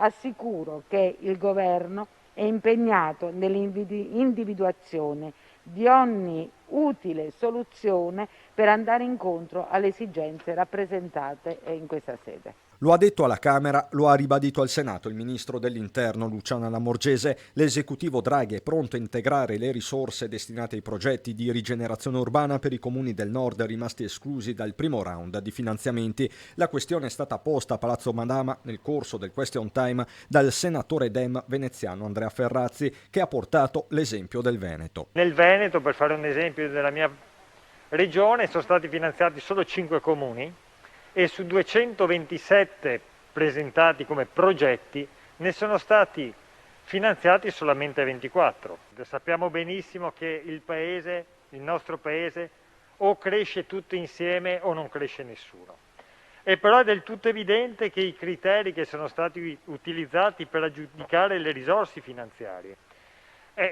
Assicuro che il Governo è impegnato nell'individuazione di ogni utile soluzione per andare incontro alle esigenze rappresentate in questa sede. Lo ha detto alla Camera, lo ha ribadito al Senato il ministro dell'Interno Luciana Lamorgese. L'esecutivo Draghi è pronto a integrare le risorse destinate ai progetti di rigenerazione urbana per i comuni del nord rimasti esclusi dal primo round di finanziamenti. La questione è stata posta a Palazzo Madama nel corso del question time dal senatore Dem veneziano Andrea Ferrazzi, che ha portato l'esempio del Veneto. Nel Veneto, per fare un esempio della mia regione, sono stati finanziati solo 5 comuni e su 227 presentati come progetti ne sono stati finanziati solamente 24. Sappiamo benissimo che il nostro paese, o cresce tutto insieme o non cresce nessuno. E però è del tutto evidente che i criteri che sono stati utilizzati per aggiudicare le risorse finanziarie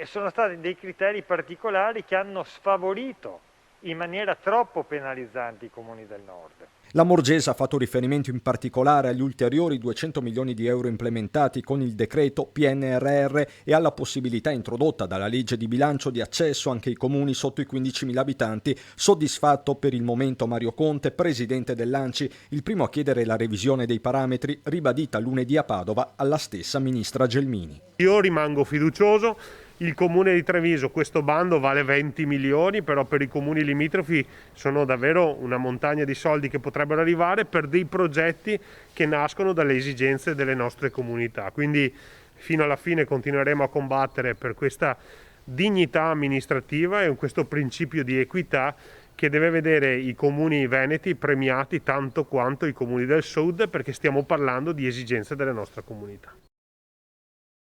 sono stati dei criteri particolari che hanno sfavorito in maniera troppo penalizzante i comuni del nord. Lamorgese ha fatto riferimento in particolare agli ulteriori 200 milioni di euro implementati con il decreto PNRR e alla possibilità introdotta dalla legge di bilancio di accesso anche ai comuni sotto i 15.000 abitanti. Soddisfatto per il momento Mario Conte, presidente dell'ANCI, il primo a chiedere la revisione dei parametri, ribadita lunedì a Padova alla stessa ministra Gelmini. Io rimango fiducioso. Il comune di Treviso, questo bando vale 20 milioni, però per i comuni limitrofi sono davvero una montagna di soldi che potrebbero arrivare per dei progetti che nascono dalle esigenze delle nostre comunità. Quindi fino alla fine continueremo a combattere per questa dignità amministrativa e questo principio di equità che deve vedere i comuni veneti premiati tanto quanto i comuni del sud, perché stiamo parlando di esigenze delle nostre comunità.